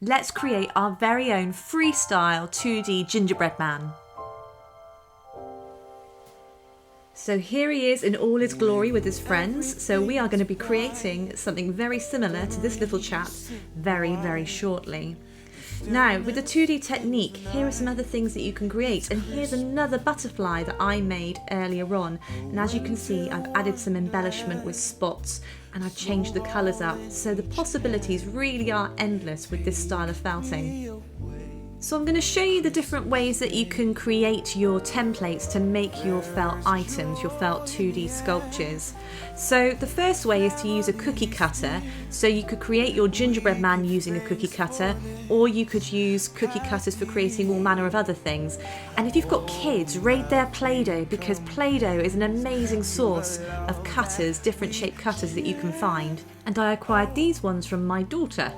Let's create our very own freestyle 2D gingerbread man. So here he is in all his glory with his friends. So we are going to be creating something very similar to this little chap very, very shortly. Now, with the 2D technique, here are some other things that you can create. And here's another butterfly that I made earlier on. And as you can see, I've added some embellishment with spots and I've changed the colours up. So the possibilities really are endless with this style of felting. So I'm going to show you the different ways that you can create your templates to make your felt items, your felt 2D sculptures. So the first way is to use a cookie cutter. So you could create your gingerbread man using a cookie cutter, or you could use cookie cutters for creating all manner of other things. And if you've got kids, rate their Play-Doh, because Play-Doh is an amazing source of cutters, different shaped cutters that you can find. And I acquired these ones from my daughter.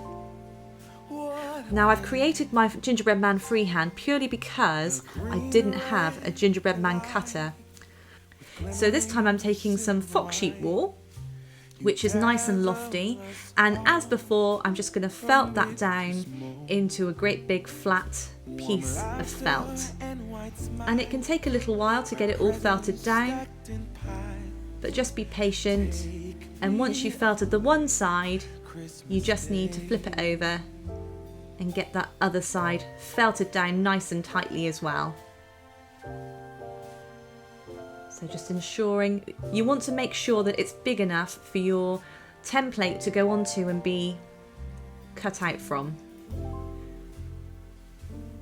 Now I've created my gingerbread man freehand purely because I didn't have a gingerbread man cutter. So this time I'm taking some fox sheep wool, which is nice and lofty, and as before I'm just going to felt that down into a great big flat piece of felt. And it can take a little while to get it all felted down, but just be patient, and once you've felted the one side, you just need to flip it over and get that other side felted down nice and tightly as well. So just ensuring, you want to make sure that it's big enough for your template to go onto and be cut out from.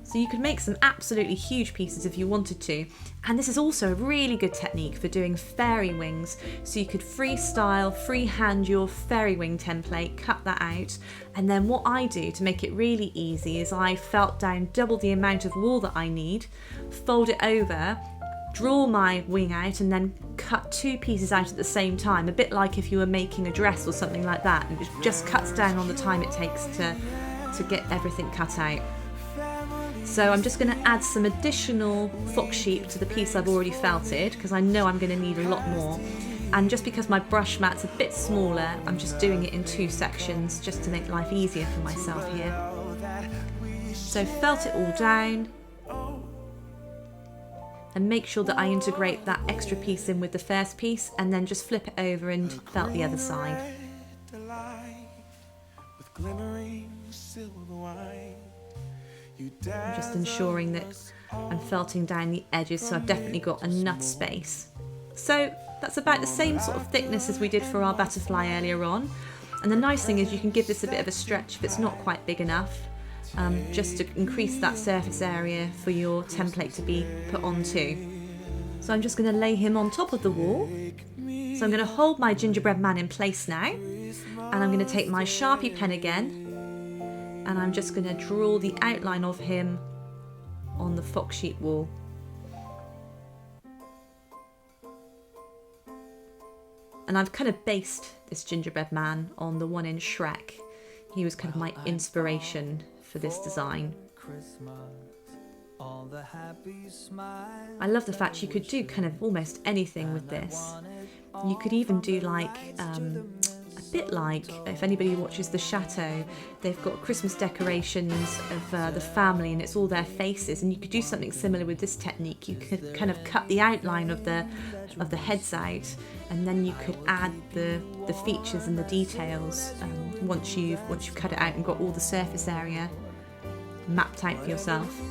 So you could make some absolutely huge pieces if you wanted to. And this is also a really good technique for doing fairy wings. So you could freehand your fairy wing template, cut that out. And then what I do to make it really easy is I felt down double the amount of wool that I need, fold it over, draw my wing out, and then cut two pieces out at the same time. A bit like if you were making a dress or something like that. And it just cuts down on the time it takes to get everything cut out. So I'm just going to add some additional fox sheep to the piece I've already felted, because I know I'm going to need a lot more. And just because my brush mat's a bit smaller, I'm just doing it in two sections just to make life easier for myself here. So felt it all down, and make sure that I integrate that extra piece in with the first piece, and then just flip it over and felt the other side. I'm just ensuring that I'm felting down the edges, so I've definitely got enough space. So that's about the same sort of thickness as we did for our butterfly earlier on. And the nice thing is you can give this a bit of a stretch if it's not quite big enough, just to increase that surface area for your template to be put onto. So I'm just going to lay him on top of the wall. So I'm going to hold my gingerbread man in place now, and I'm going to take my Sharpie pen again, and I'm just going to draw the outline of him on the fox sheep wool. And I've kind of based this gingerbread man on the one in Shrek. He was kind of my inspiration for this design. I love the fact you could do kind of almost anything with this. You could even do like a bit like, if anybody watches The Chateau, they've got Christmas decorations of the family, and it's all their faces, and you could do something similar with this technique. You could kind of cut the outline of the heads out, and then you could add the features and the details once you've cut it out and got all the surface area mapped out for yourself.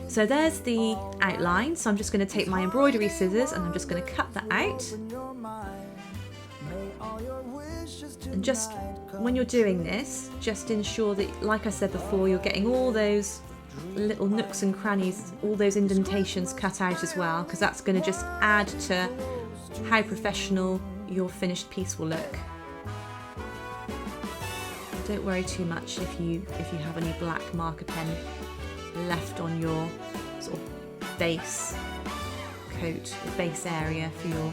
So there's the outline. So I'm just going to take my embroidery scissors and I'm just going to cut that out. And just when you're doing this, just ensure that, like I said before, you're getting all those little nooks and crannies, all those indentations cut out as well, because that's going to just add to how professional your finished piece will look. Don't worry too much if you have any black marker pen left on your sort of base coat or base area for your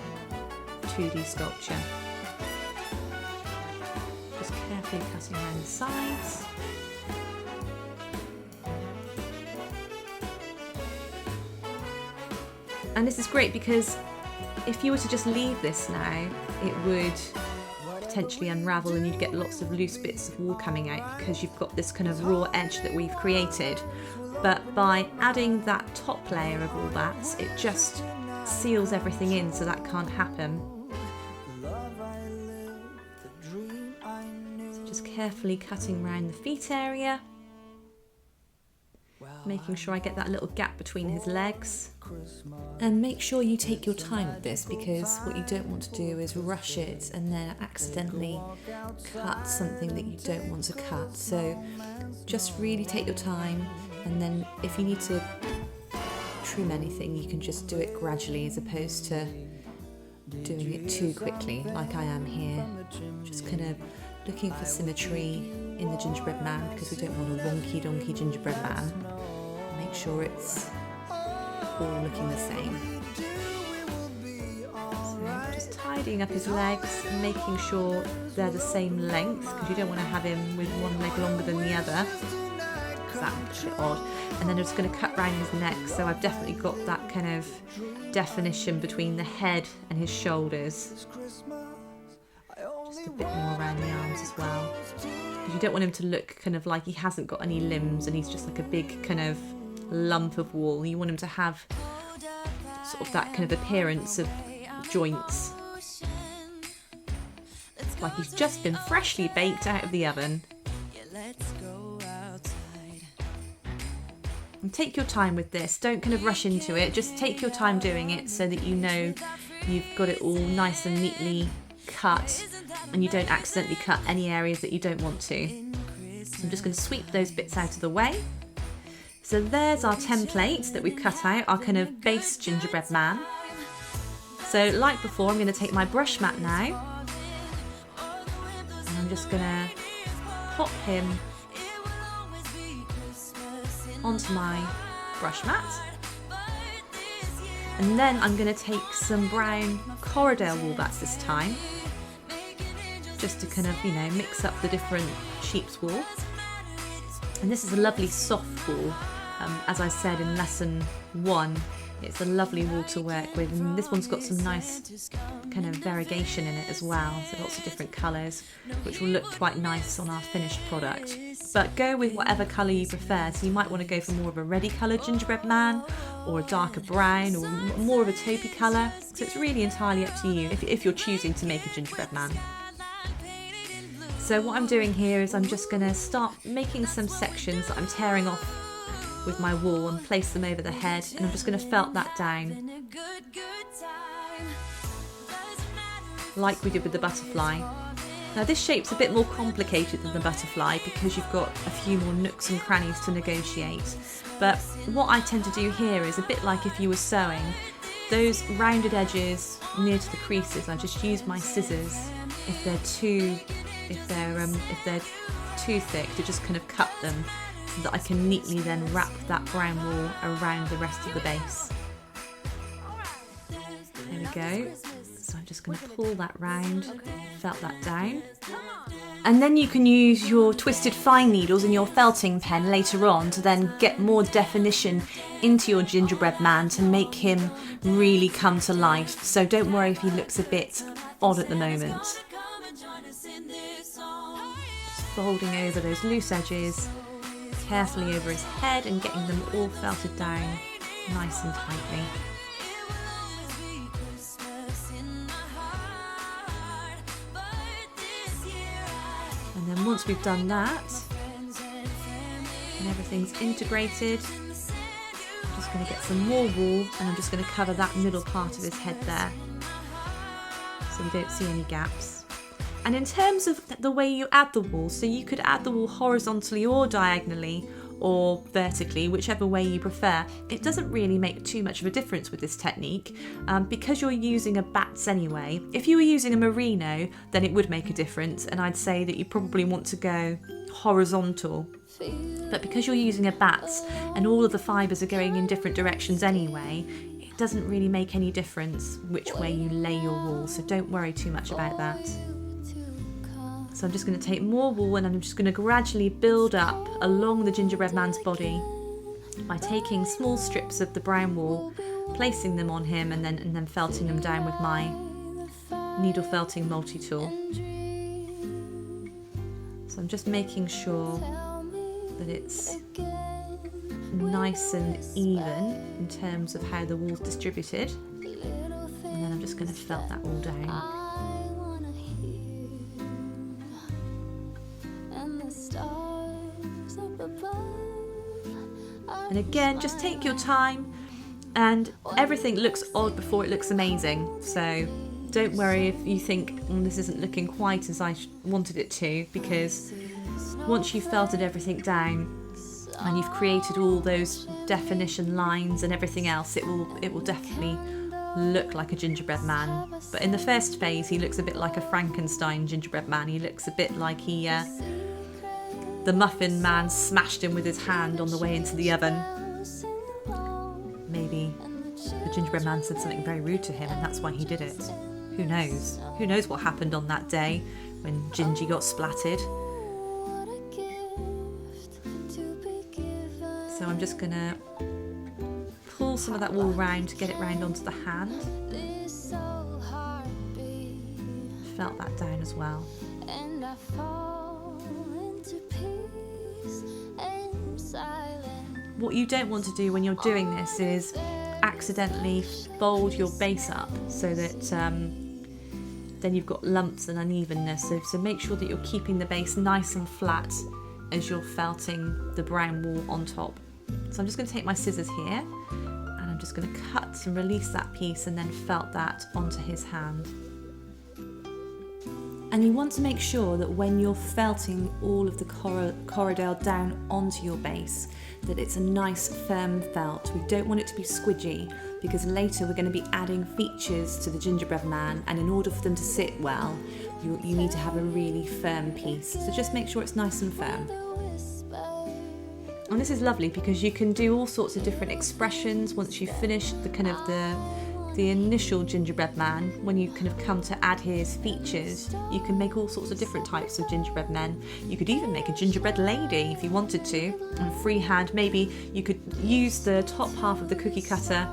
2D sculpture. Just carefully cutting around the sides. And this is great because if you were to just leave this now, it would potentially unravel and you'd get lots of loose bits of wool coming out because you've got this kind of raw edge that we've created. But by adding that top layer of wool bats, it just seals everything in so that can't happen. So just carefully cutting around the feet area, making sure I get that little gap between his legs. And make sure you take your time with this, because what you don't want to do is rush it and then accidentally cut something that you don't want to cut. So just really take your time, and then if you need to trim anything, you can just do it gradually as opposed to doing it too quickly like I am here. Just kind of looking for symmetry in the gingerbread man, because we don't want a wonky donkey gingerbread man. Make sure it's all looking the same. So just tidying up his legs and making sure they're the same length, because you don't want to have him with one leg longer than the other, because that looks a bit odd. And then I'm just going to cut round his neck, so I've definitely got that kind of definition between the head and his shoulders. Just a bit more around the arms as well, because you don't want him to look kind of like he hasn't got any limbs and he's just like a big kind of lump of wool. You want him to have sort of that kind of appearance of joints, like he's just been freshly baked out of the oven. And take your time with this, don't kind of rush into it, just take your time doing it so that you know you've got it all nice and neatly cut and you don't accidentally cut any areas that you don't want to. So I'm just going to sweep those bits out of the way. So there's our template that we've cut out, our kind of base gingerbread man. So like before, I'm going to take my brush mat now, and I'm just going to pop him onto my brush mat. And then I'm going to take some brown Corridale wool bats this time, just to kind of, you know, mix up the different sheep's wool. And this is a lovely soft wool. As I said in lesson 1, it's a lovely wool to work with, and this one's got some nice kind of variegation in it as well, so lots of different colours, which will look quite nice on our finished product. But go with whatever colour you prefer, so you might want to go for more of a reddy coloured gingerbread man, or a darker brown, or more of a taupey colour, so it's really entirely up to you if you're choosing to make a gingerbread man. So what I'm doing here is I'm just going to start making some sections that I'm tearing off with my wool and place them over the head, and I'm just going to felt that down like we did with the butterfly. Now this shape's a bit more complicated than the butterfly because you've got a few more nooks and crannies to negotiate, but what I tend to do here is a bit like if you were sewing. Those rounded edges near to the creases, I just use my scissors if they're too thick, to just kind of cut them, so that I can neatly then wrap that brown wool around the rest of the base. There we go. So I'm just going to pull that round, felt that down. And then you can use your twisted fine needles and your felting pen later on to then get more definition into your gingerbread man to make him really come to life. So don't worry if he looks a bit odd at the moment. Just folding over those loose edges carefully over his head and getting them all felted down nice and tightly. And then once we've done that and everything's integrated, I'm just going to get some more wool and I'm just going to cover that middle part of his head there so we don't see any gaps. And in terms of the way you add the wool, so you could add the wool horizontally or diagonally or vertically, whichever way you prefer. It doesn't really make too much of a difference with this technique because you're using a bats anyway. If you were using a merino, then it would make a difference, and I'd say that you probably want to go horizontal. But because you're using a bats and all of the fibres are going in different directions anyway, it doesn't really make any difference which way you lay your wool, so don't worry too much about that. So I'm just going to take more wool and I'm just going to gradually build up along the gingerbread man's body by taking small strips of the brown wool, placing them on him and then felting them down with my needle felting multi-tool. So I'm just making sure that it's nice and even in terms of how the wall's distributed. And then I'm just going to felt that all down. And again, just take your time, and everything looks odd before it looks amazing. So don't worry if you think this isn't looking quite as I wanted it to, because once you've felted everything down and you've created all those definition lines and everything else, it will definitely look like a gingerbread man. But in the first phase, he looks a bit like a Frankenstein gingerbread man. He looks a bit like the muffin man smashed him with his hand on the way into the oven. Maybe the gingerbread man said something very rude to him and that's why he did it. Who knows? Who knows what happened on that day when Gingy got splattered. So I'm just going to pull some of that wool round to get it round onto the hand. Felt that down as well. What you don't want to do when you're doing this is accidentally fold your base up so that then you've got lumps and unevenness. So make sure that you're keeping the base nice and flat as you're felting the brown wool on top. So I'm just going to take my scissors here and I'm just going to cut and release that piece and then felt that onto his hand. And you want to make sure that when you're felting all of the corridor down onto your base, that it's a nice firm felt. We don't want it to be squidgy, because later we're going to be adding features to the gingerbread man, and in order for them to sit well, you need to have a really firm piece. So just make sure it's nice and firm. And this is lovely because you can do all sorts of different expressions once you've finished the initial gingerbread man. When you kind of come to add his features, you can make all sorts of different types of gingerbread men. You could even make a gingerbread lady if you wanted to, and freehand. Maybe you could use the top half of the cookie cutter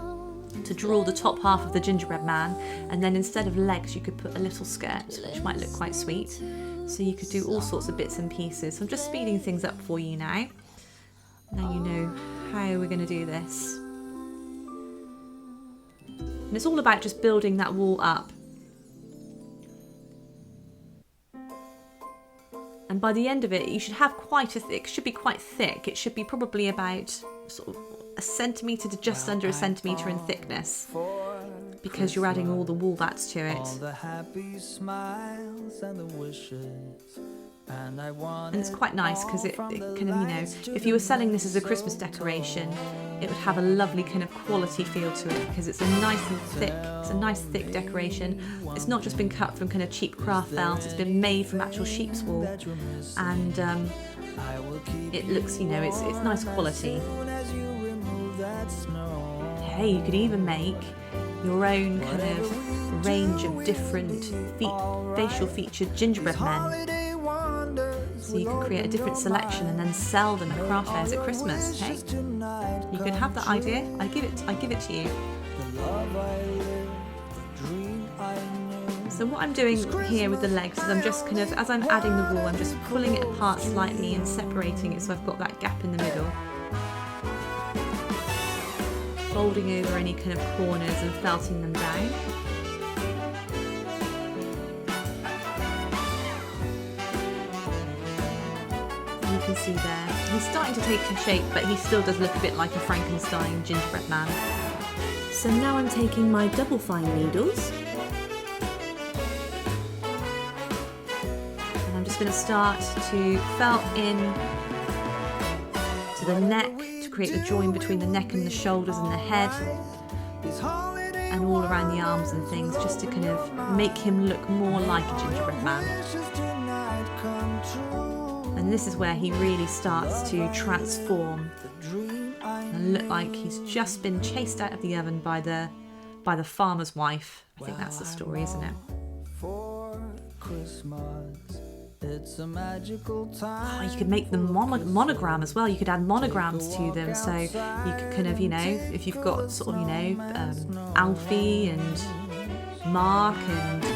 to draw the top half of the gingerbread man, and then instead of legs you could put a little skirt, which might look quite sweet. So you could do all sorts of bits and pieces. So I'm just speeding things up for you now. Now you know how we're going to do this. And it's all about just building that wall up. And by the end of it, you should have it should be quite thick. It should be probably about sort of a centimetre to just under a centimetre in thickness, because you're adding all the wool bats to it. And it's quite nice because it kind of, you know, if you were selling this as a Christmas decoration, it would have a lovely kind of quality feel to it, because it's a nice and thick, it's a nice thick decoration. It's not just been cut from kind of cheap craft felt, it's been made from actual sheep's wool, and it looks, you know, it's nice quality. Hey, you could even make your own kind of range of different facial featured gingerbread men. So you can create a different selection and then sell them at craft fairs at Christmas. Hey, you can have that idea. I give it to you. So what I'm doing here with the legs is I'm just kind of, as I'm adding the wool, I'm just pulling it apart slightly and separating it so I've got that gap in the middle. Folding over any kind of corners and felting them down. You can see there, he's starting to take shape, but he still does look a bit like a Frankenstein gingerbread man. So now I'm taking my double fine needles, and I'm just going to start to felt in to the neck to create the join between the neck and the shoulders and the head, and all around the arms and things, just to kind of make him look more like a gingerbread man. And this is where he really starts to transform and look like he's just been chased out of the oven by the farmer's wife. I think that's the story, isn't it? Oh, you could make them monogram as well. You could add monograms to them, so you could kind of, you know, if you've got sort of, you know, Alfie and Mark and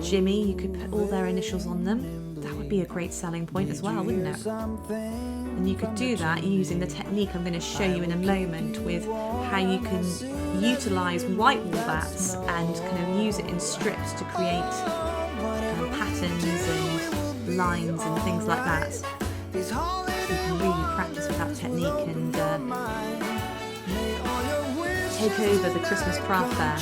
Jimmy, you could put all their initials on them. That would be a great selling point as well, wouldn't it? And you could do that using the technique I'm going to show you in a moment, with how you can utilise white wool bats and kind of use it in strips to create patterns and lines and things like that. So you can really practice with that technique and take over the Christmas craft fair.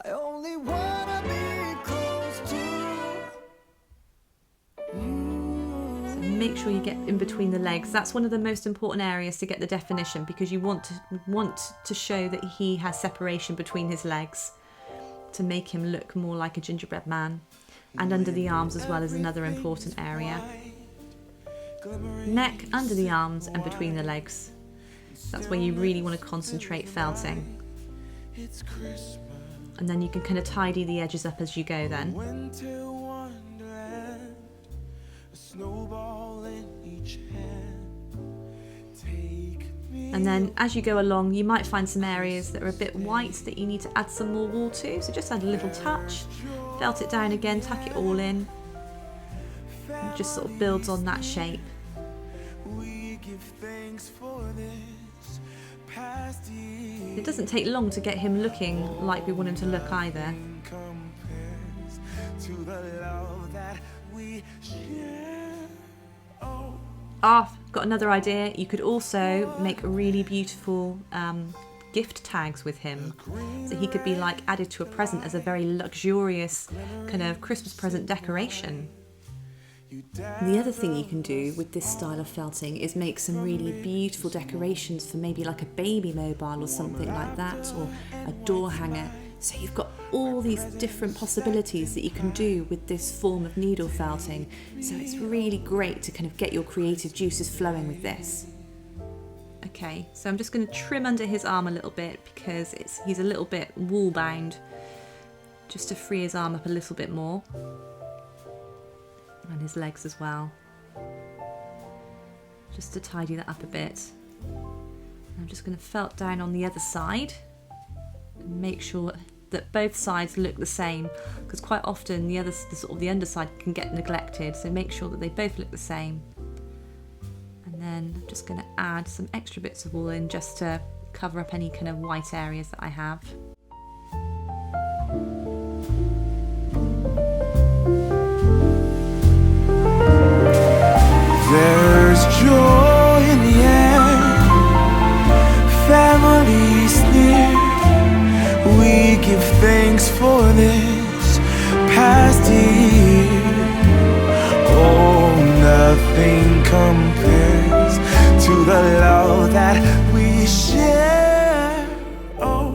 I only wanna be close to you. So make sure you get in between the legs. That's one of the most important areas to get the definition, because you want to show that he has separation between his legs to make him look more like a gingerbread man. And under the arms as well is another important area. Neck, under the arms and between the legs. That's where you really want to concentrate felting. And then you can kind of tidy the edges up as you go then. And then as you go along, you might find some areas that are a bit white that you need to add some more wool to. So just add a little touch, felt it down again, tuck it all in. And it just sort of builds on that shape. It doesn't take long to get him looking like we want him to look either. I've got another idea. You could also make really beautiful gift tags with him. So he could be like added to a present as a very luxurious kind of Christmas present decoration. The other thing you can do with this style of felting is make some really beautiful decorations for maybe like a baby mobile or something like that, or a door hanger. So you've got all these different possibilities that you can do with this form of needle felting. So it's really great to kind of get your creative juices flowing with this. Okay, so I'm just going to trim under his arm a little bit because he's a little bit wool bound, just to free his arm up a little bit more. And his legs as well, just to tidy that up a bit. I'm just going to felt down on the other side and make sure that both sides look the same, because quite often the underside can get neglected, so make sure that they both look the same. And then I'm just going to add some extra bits of wool in just to cover up any kind of white areas that I have. There's joy in the air, family's near. We give thanks for this past year. Oh, nothing compares to the love that we share. Oh.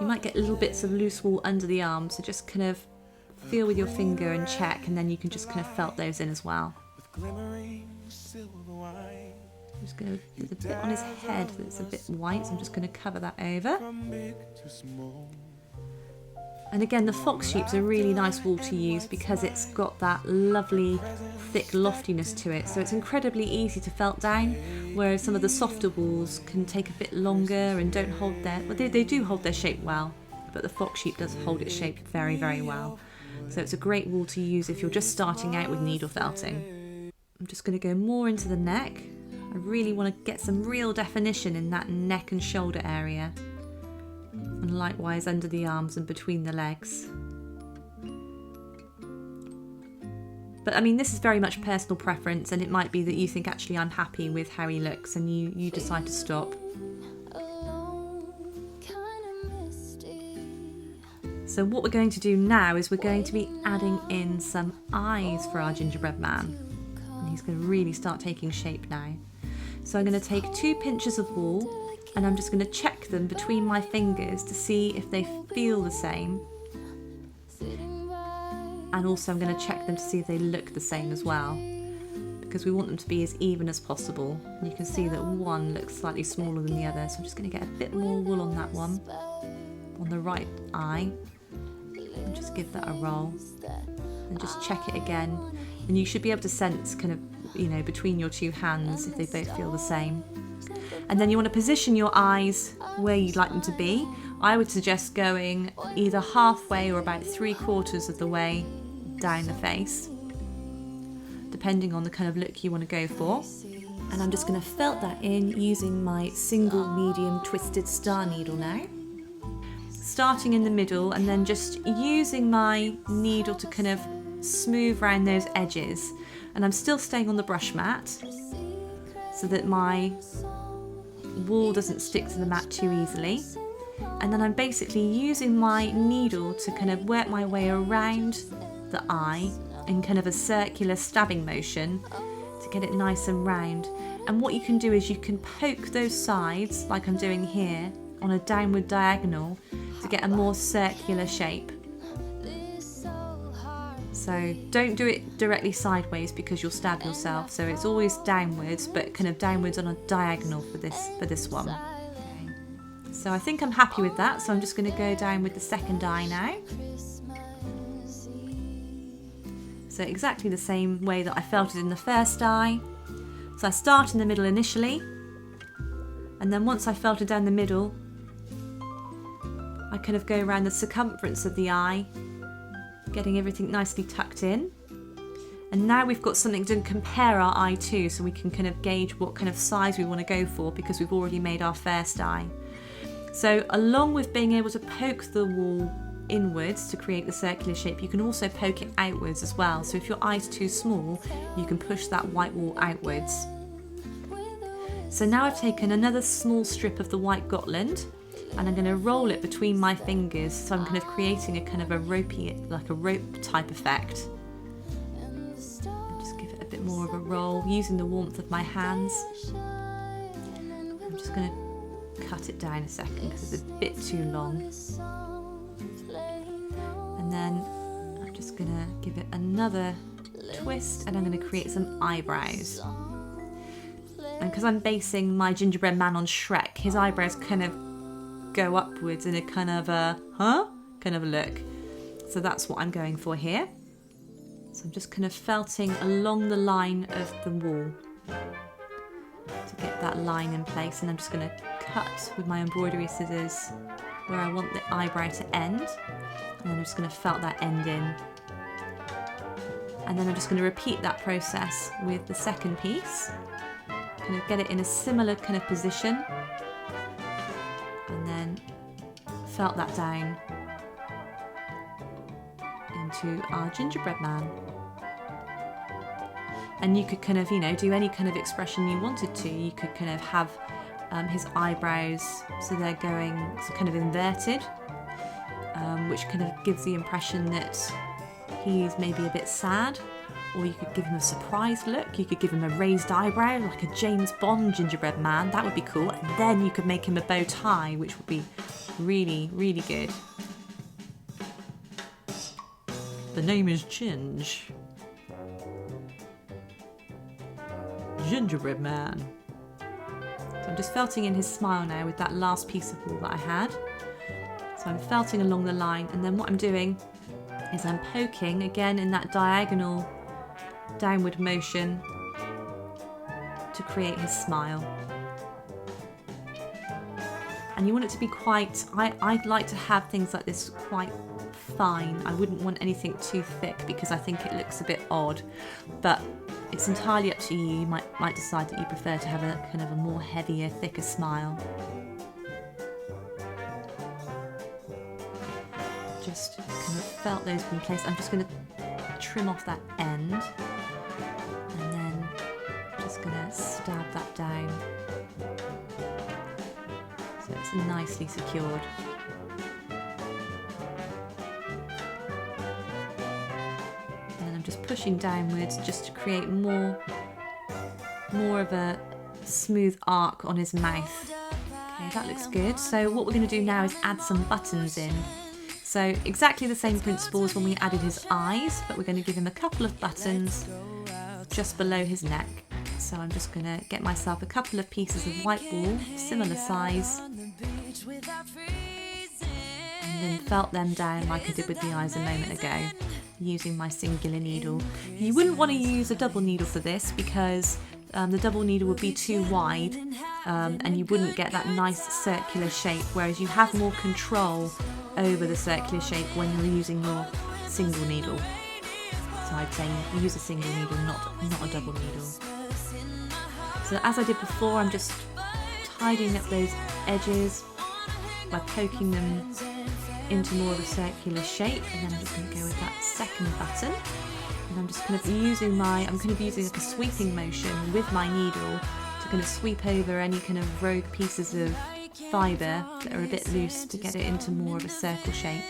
You might get little bits of loose wool under the arm, so just kind of feel with your finger and check, and then you can just kind of felt those in as well. I'm just going to, there's a bit on his head that's a bit white, so I'm just going to cover that over. And again, the fox sheep's a really nice wool to use because it's got that lovely thick loftiness to it, so it's incredibly easy to felt down, whereas some of the softer wools can take a bit longer and don't hold they do hold their shape well, but the fox sheep does hold its shape very, very well. So it's a great wool to use if you're just starting out with needle felting. I'm just going to go more into the neck. I really want to get some real definition in that neck and shoulder area. And likewise under the arms and between the legs. But I mean, this is very much personal preference, and it might be that you think actually I'm happy with how he looks and you decide to stop. So what we're going to do now is we're going to be adding in some eyes for our gingerbread man. And he's going to really start taking shape now. So I'm going to take 2 pinches of wool and I'm just going to check them between my fingers to see if they feel the same. And also I'm going to check them to see if they look the same as well, because we want them to be as even as possible. And you can see that one looks slightly smaller than the other, so I'm just going to get a bit more wool on that one, on the right eye. And just give that a roll and just check it again, and you should be able to sense kind of, you know, between your 2 hands if they both feel the same. And then you want to position your eyes where you'd like them to be. I would suggest going either halfway or about 3/4 of the way down the face, depending on the kind of look you want to go for. And I'm just going to felt that in using my single medium twisted star needle now. Starting in the middle and then just using my needle to kind of smooth around those edges. And I'm still staying on the brush mat so that my wool doesn't stick to the mat too easily. And then I'm basically using my needle to kind of work my way around the eye in kind of a circular stabbing motion to get it nice and round. And what you can do is you can poke those sides, like I'm doing here, on a downward diagonal to get a more circular shape. So don't do it directly sideways because you'll stab yourself. So it's always downwards, but kind of downwards on a diagonal for this one. Okay. So I think I'm happy with that. So I'm just going to go down with the second eye now. So exactly the same way that I felt it in the first eye. So I start in the middle initially, and then once I felt it down the middle, I kind of go around the circumference of the eye, getting everything nicely tucked in. And now we've got something to compare our eye to, so we can kind of gauge what kind of size we want to go for because we've already made our first eye. So along with being able to poke the wool inwards to create the circular shape, you can also poke it outwards as well. So if your eye's too small, you can push that white wool outwards. So now I've taken another small strip of the white Gotland and I'm going to roll it between my fingers, so I'm kind of creating a kind of a ropey, like a rope type effect. And just give it a bit more of a roll using the warmth of my hands. I'm just going to cut it down a second because it's a bit too long. And then I'm just going to give it another twist and I'm going to create some eyebrows. And because I'm basing my Gingerbread Man on Shrek, his eyebrows kind of go upwards in a kind of a kind of a look. So that's what I'm going for here. So I'm just kind of felting along the line of the wall to get that line in place, and I'm just going to cut with my embroidery scissors where I want the eyebrow to end, and then I'm just going to felt that end in. And then I'm just going to repeat that process with the second piece. Kind of get it in a similar kind of position and then felt that down into our gingerbread man. And you could kind of, do any kind of expression you wanted to. You could kind of have his eyebrows so they're going kind of inverted, which kind of gives the impression that he's maybe a bit sad. Or you could give him a surprised look. You could give him a raised eyebrow, like a James Bond gingerbread man. That would be cool. And then you could make him a bow tie, which would be really, really good. The name is Ginge. Gingerbread Man. So I'm just felting in his smile now with that last piece of wool that I had. So I'm felting along the line, and then what I'm doing is I'm poking again in that diagonal downward motion to create his smile. And you want it to be quite, I'd like to have things like this quite fine. I wouldn't want anything too thick because I think it looks a bit odd, but it's entirely up to you. You might decide that you prefer to have a kind of a more heavier, thicker smile. Just kind of felt those in place. I'm just going to trim off that end and then just going to stab that down so it's nicely secured. And then I'm just pushing downwards just to create more of a smooth arc on his mouth. Okay, that looks good. So what we're going to do now is add some buttons in. So exactly the same principle as when we added his eyes, but we're going to give him a couple of buttons just below his neck. So I'm just going to get myself a couple of pieces of white wool, similar size, and then felt them down like I did with the eyes a moment ago, using my singular needle. You wouldn't want to use a double needle for this because the double needle would be too wide and you wouldn't get that nice circular shape, whereas you have more control over the circular shape when you're using your single needle. So I'd say use a single needle, not a double needle. So as I did before, I'm just tidying up those edges by poking them into more of a circular shape, and then I'm just going to go with that second button, and I'm just kind of using like a sweeping motion with my needle to kind of sweep over any kind of rogue pieces of fibre that are a bit loose to get it into more of a circle shape.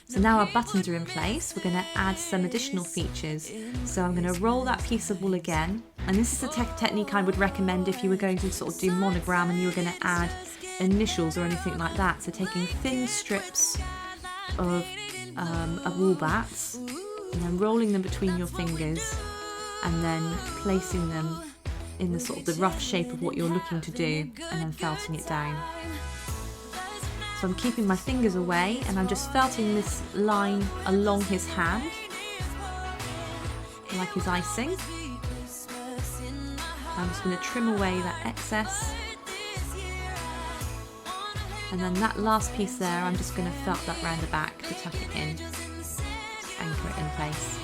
So now our buttons are in place, we're going to add some additional features. So I'm going to roll that piece of wool again, and this is a technique I would recommend if you were going to sort of do monogram and you were going to add initials or anything like that. So taking thin strips of wool bats and then rolling them between your fingers and then placing them in the sort of the rough shape of what you're looking to do, and then felting it down. So I'm keeping my fingers away and I'm just felting this line along his hand, like his icing. I'm just going to trim away that excess. And then that last piece there, I'm just going to felt that round the back to tuck it in, anchor it in place.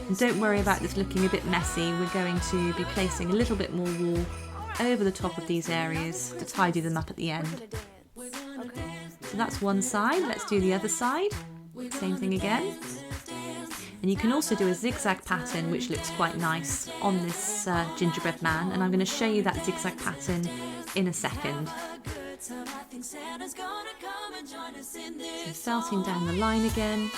And don't worry about this looking a bit messy, we're going to be placing a little bit more wool over the top of these areas to tidy them up at the end. So that's one side, let's do the other side, same thing again. And you can also do a zigzag pattern which looks quite nice on this gingerbread man, and I'm going to show you that zigzag pattern in a second. So felting down the line again.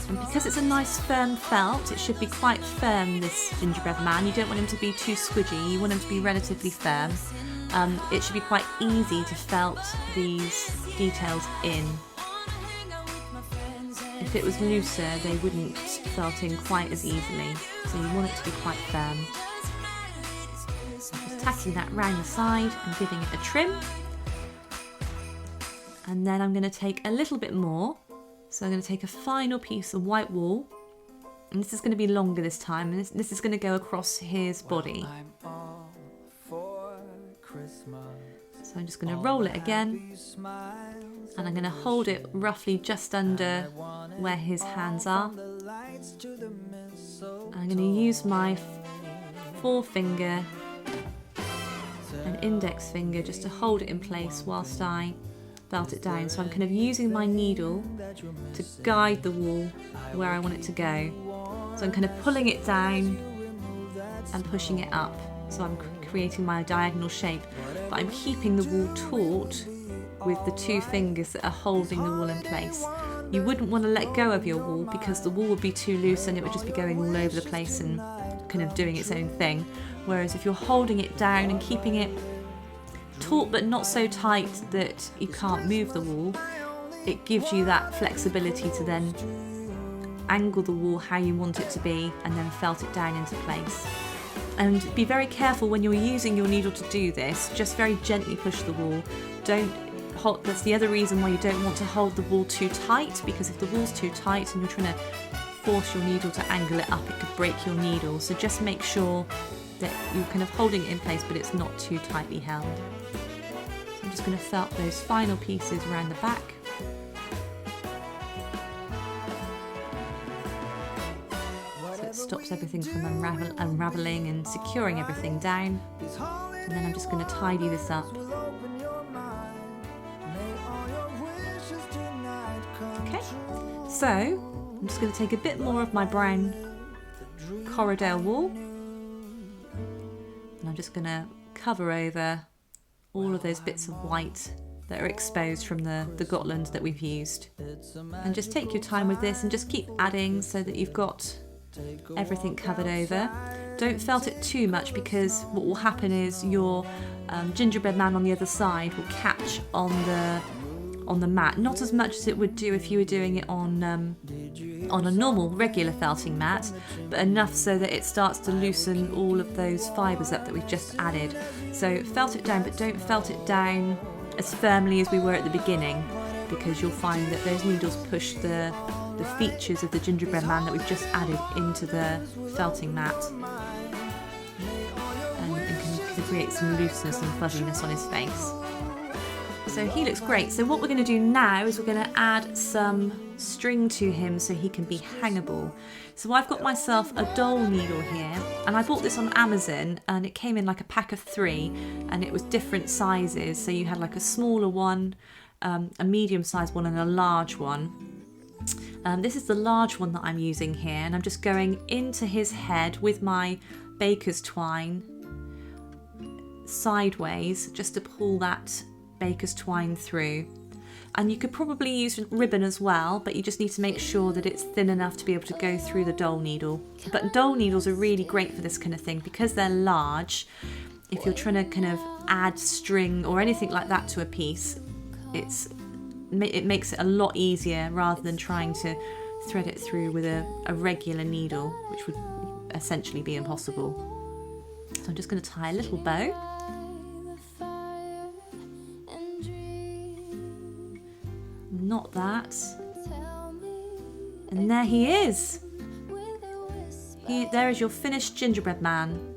And because it's a nice firm felt, it should be quite firm, this gingerbread man. You don't want him to be too squidgy, you want him to be relatively firm. It should be quite easy to felt these details in. If it was looser, they wouldn't felt in quite as easily, so you want it to be quite firm. So just tacking that round the side and giving it a trim. And then I'm going to take a little bit more. So I'm going to take a final piece of white wool, and this is going to be longer this time, and this is going to go across his body. So I'm just going to roll it again, and I'm going to hold it roughly just under where his hands are. I'm going to use my forefinger and index finger just to hold it in place whilst I felt it down. So I'm kind of using my needle to guide the wool where I want it to go. So I'm kind of pulling it down and pushing it up. So I'm creating my diagonal shape, but I'm keeping the wool taut with the two fingers that are holding the wool in place. You wouldn't want to let go of your wool because the wool would be too loose and it would just be going all over the place and kind of doing its own thing. Whereas if you're holding it down and keeping it taut but not so tight that you can't move the wool, it gives you that flexibility to then angle the wool how you want it to be and then felt it down into place. And be very careful when you're using your needle to do this, just very gently push the wool. That's the other reason why you don't want to hold the wool too tight, because if the wool's too tight and you're trying to force your needle to angle it up, it could break your needle. So just make sure that you're kind of holding it in place but it's not too tightly held. So I'm just going to felt those final pieces around the back. So it stops everything from unravelling and securing everything down. And then I'm just going to tidy this up. Okay, so I'm just going to take a bit more of my brown Corridor wool, and I'm just going to cover over all of those bits of white that are exposed from the Gotland that we've used. And just take your time with this and just keep adding so that you've got everything covered over. Don't felt it too much, because what will happen is your gingerbread man on the other side will catch on the mat. Not as much as it would do if you were doing it on a normal regular felting mat, but enough so that it starts to loosen all of those fibres up that we've just added. So felt it down, but don't felt it down as firmly as we were at the beginning, because you'll find that those needles push the the features of the gingerbread man that we've just added into the felting mat, and can create some looseness and fuzziness on his face. So he looks great. So what we're going to do now is we're going to add some string to him so he can be hangable. So I've got myself a doll needle here, and I bought this on Amazon, and it came in like a pack of 3, and it was different sizes. So you had like a smaller one, a medium sized one, and a large one. This is the large one that I'm using here, and I'm just going into his head with my baker's twine sideways just to pull that baker's twine through. And you could probably use ribbon as well, but you just need to make sure that it's thin enough to be able to go through the doll needle. But doll needles are really great for this kind of thing because they're large. If you're trying to kind of add string or anything like that to a piece, it makes it a lot easier rather than trying to thread it through with a regular needle, which would essentially be impossible. So I'm just going to tie a little bow. Not that. And there he is. There is your finished gingerbread man.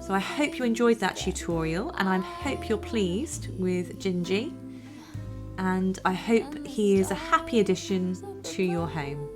So I hope you enjoyed that tutorial, and I hope you're pleased with Gingy, and I hope he is a happy addition to your home.